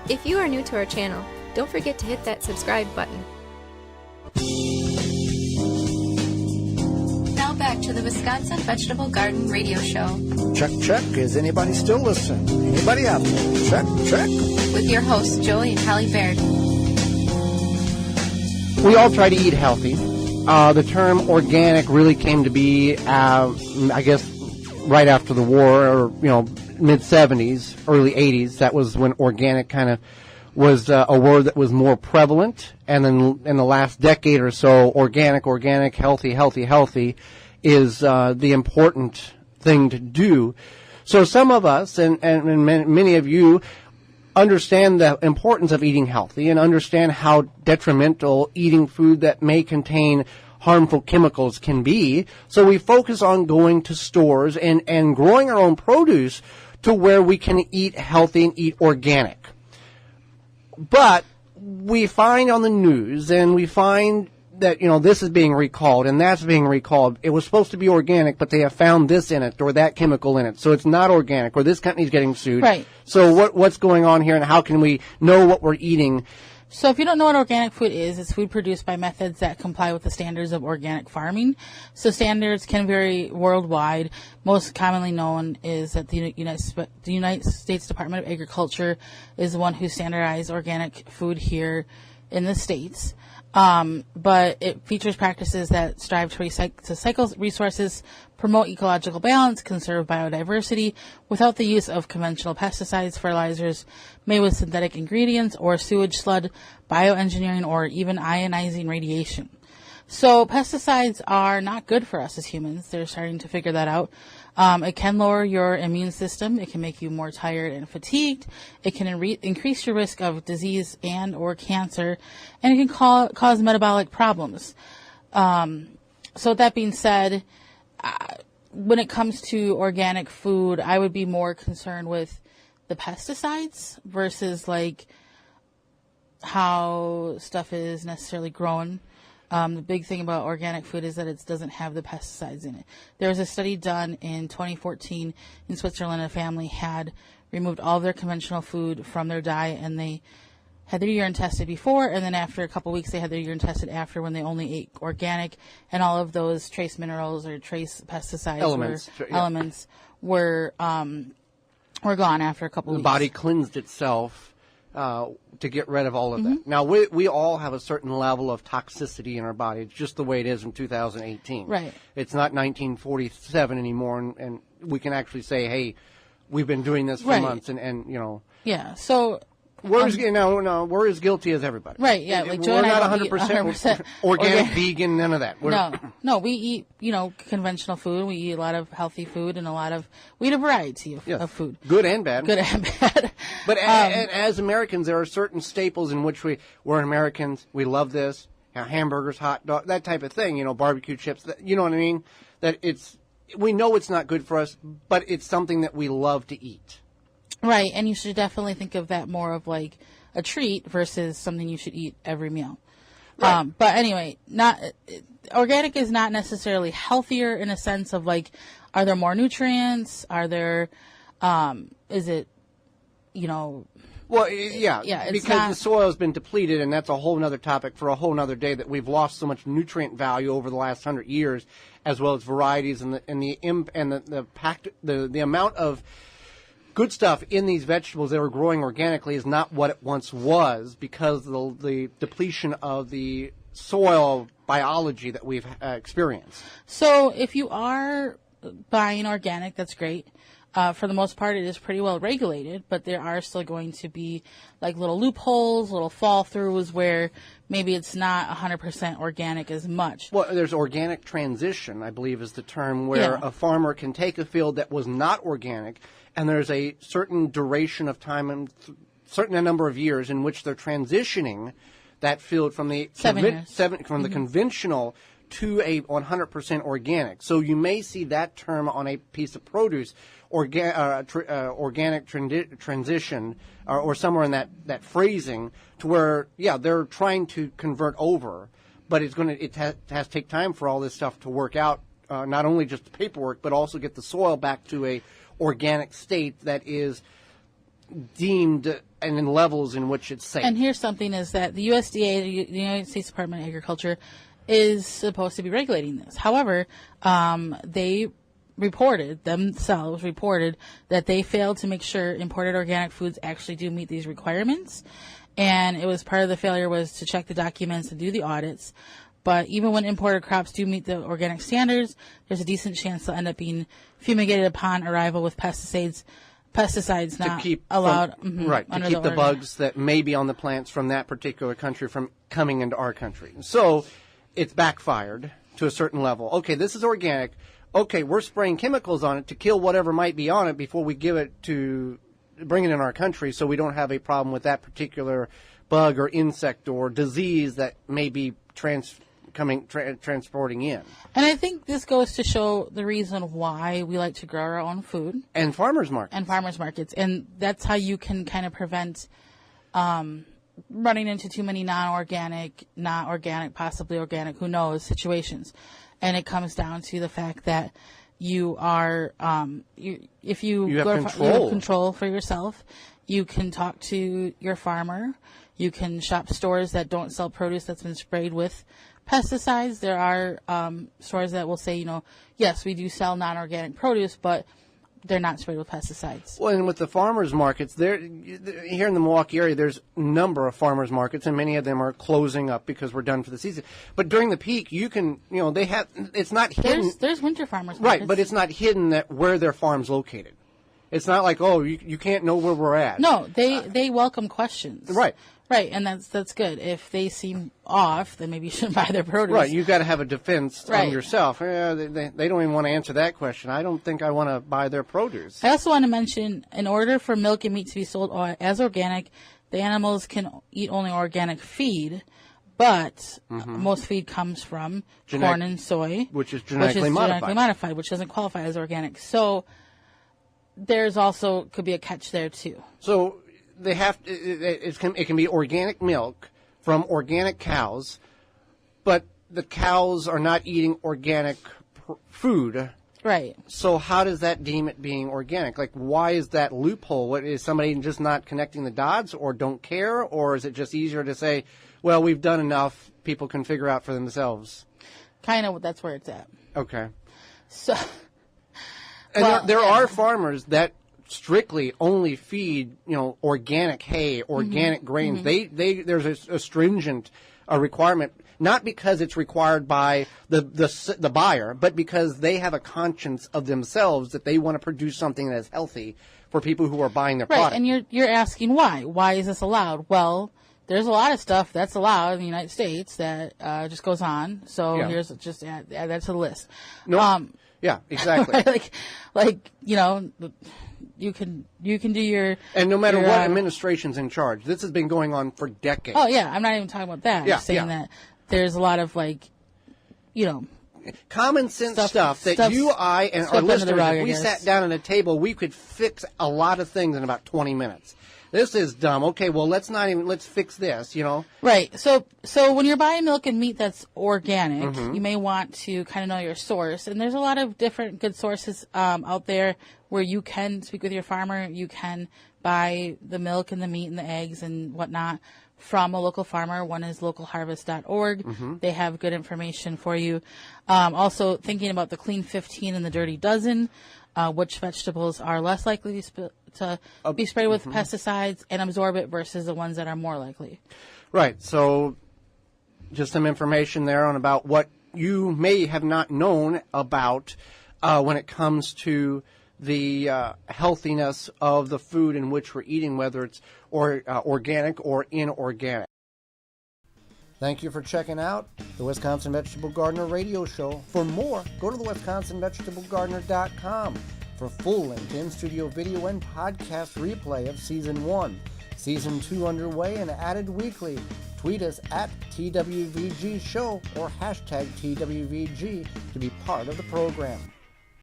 If you are new to our channel, don't forget to hit that subscribe button. Now back to the Wisconsin Vegetable Garden Radio Show. Check, check. Is anybody still listening? Anybody out there? Check, check. With your hosts, Joey and Hallie Baird. We all try to eat healthy. The term organic really came to be, I guess, right after the war, or, mid-'70s, early '80s. That was when organic kind of was a word that was more prevalent. And then in the last decade or so, organic, healthy is the important thing to do. So some of us, and many of you, understand the importance of eating healthy and understand how detrimental eating food that may contain harmful chemicals can be. So we focus on going to stores and growing our own produce to where we can eat healthy and eat organic. But we find on the news, and we find that, this is being recalled and that's being recalled. It was supposed to be organic, but they have found this in it or that chemical in it. So it's not organic, or this company's getting sued. Right. So what's going on here, and how can we know what we're eating? So if you don't know what organic food is, it's food produced by methods that comply with the standards of organic farming. So standards can vary worldwide. Most commonly known is that the United States Department of Agriculture is the one who standardized organic food here in the States. But it features practices that strive to cycle resources, promote ecological balance, conserve biodiversity without the use of conventional pesticides, fertilizers made with synthetic ingredients, or sewage, sludge, bioengineering, or even ionizing radiation. So pesticides are not good for us as humans. They're starting to figure that out. It can lower your immune system. It can make you more tired and fatigued. It can increase your risk of disease and or cancer, and it can cause metabolic problems. So that being said, when it comes to organic food, I would be more concerned with the pesticides versus like how stuff is necessarily grown. The big thing about organic food is that it doesn't have the pesticides in it. There was a study done in 2014 in Switzerland. A family had removed all their conventional food from their diet, and they had their urine tested before, and then after a couple weeks they had their urine tested after, when they only ate organic, and all of those trace minerals or trace pesticides elements were gone after a couple weeks. The body cleansed itself to get rid of all of that. Now, we all have a certain level of toxicity in our body. It's just the way it is in 2018. Right. It's not 1947 anymore, and we can actually say, hey, we've been doing this for months, and. Yeah, so... We're as guilty as everybody. Right, yeah. Like we're not 100% organic, vegan, none of that. No, we eat, conventional food. We eat a lot of healthy food, and we eat a variety of food. Good and bad. But and as Americans, there are certain staples in which we're Americans. We love this. Hamburgers, hot dog, that type of thing. Barbecue chips. You know what I mean? We know it's not good for us, but it's something that we love to eat. Right, and you should definitely think of that more of like a treat versus something you should eat every meal. Right. But anyway, organic is not necessarily healthier in a sense of like, are there more nutrients? Are there, is it, Well, yeah, because the soil has been depleted, and that's a whole other topic for a whole other day, that we've lost so much nutrient value over the last 100 years, as well as varieties and the amount of good stuff in these vegetables that are growing organically is not what it once was, because of the depletion of the soil biology that we've experienced. So if you are buying organic, that's great. For the most part, it is pretty well regulated, but there are still going to be like little loopholes, little fall-throughs where maybe it's not 100% organic as much. Well, there's organic transition, I believe is the term, where a farmer can take a field that was not organic, and there's a certain duration of time and certain number of years in which they're transitioning that field from the 7 years. The conventional to a 100% organic. So you may see that term on a piece of produce, organic transition, or somewhere in that phrasing, to where they're trying to convert over, but it has to take time for all this stuff to work out. Not only just the paperwork, but also get the soil back to a organic state that is deemed and in levels in which it's safe. And here's something is that the USDA, the United States Department of Agriculture, is supposed to be regulating this. However, they themselves reported that they failed to make sure imported organic foods actually do meet these requirements. And it was part of the failure was to check the documents and do the audits. But even when imported crops do meet the organic standards, there's a decent chance they'll end up being fumigated upon arrival with pesticides not allowed to keep the bugs that may be on the plants from that particular country from coming into our country. So it's backfired to a certain level. Okay, this is organic. Okay, we're spraying chemicals on it to kill whatever might be on it before we give it to bring it in our country, so we don't have a problem with that particular bug or insect or disease that may be transporting in. And I think this goes to show the reason why we like to grow our own food. And farmers markets. And that's how you can kind of prevent running into too many non-organic, possibly organic, who knows, situations. And it comes down to the fact that you are, if you have control for yourself, you can talk to your farmer. You can shop stores that don't sell produce that's been sprayed with pesticides. There are stores that will say, yes, we do sell non-organic produce, but they're not sprayed with pesticides. Well, and with the farmers markets, here in the Milwaukee area, there's a number of farmers markets, and many of them are closing up because we're done for the season. But during the peak, you can, they have, it's not hidden. There's winter farmers markets. Right, but it's not hidden that where their farm's located. It's not like, you can't know where we're at. No, they welcome questions. Right. Right, and that's good. If they seem off, then maybe you shouldn't buy their produce. Right, you've got to have a defense on yourself. They don't even want to answer that question. I don't think I want to buy their produce. I also want to mention, in order for milk and meat to be sold as organic, the animals can eat only organic feed, but most feed comes from corn and soy, which is genetically modified, which doesn't qualify as organic. So there's also could be a catch there too. So they have it can be organic milk from organic cows, but the cows are not eating organic food. Right. So how does that deem it being organic? Like, why is that loophole? What, is somebody just not connecting the dots or don't care? Or is it just easier to say, well, we've done enough, people can figure out for themselves? Kind of, that's where it's at. Okay. So, and there are farmers that strictly only feed, organic hay, organic grains. There's a stringent requirement, not because it's required by the buyer, but because they have a conscience of themselves that they want to produce something that is healthy for people who are buying their product. Right, and you're asking why? Why is this allowed? Well, there's a lot of stuff that's allowed in the United States that just goes on. So here's just add that to the list. No. Yeah, exactly. You can do your... And no matter what administration's in charge, this has been going on for decades. Oh, yeah, I'm not even talking about that. I'm saying that there's a lot of, common sense stuff that you, I, and our listeners, if we sat down at a table, we could fix a lot of things in about 20 minutes. This is dumb. Okay, well, let's fix this, Right. So when you're buying milk and meat that's organic, you may want to kind of know your source. And there's a lot of different good sources out there where you can speak with your farmer. You can buy the milk and the meat and the eggs and whatnot from a local farmer. One is localharvest.org. They have good information for you. Also, thinking about the Clean 15 and the Dirty Dozen, which vegetables are less likely to be sprayed with pesticides and absorb it versus the ones that are more likely. Right. So just some information there on about what you may have not known about when it comes to the healthiness of the food in which we're eating, whether it's organic or inorganic. Thank you for checking out the Wisconsin Vegetable Gardener radio show. For more, go to the WisconsinVegetableGardener.com for full-length in-studio video and podcast replay of Season 1. Season 2 underway and added weekly. Tweet us at TWVG Show or hashtag TWVG to be part of the program.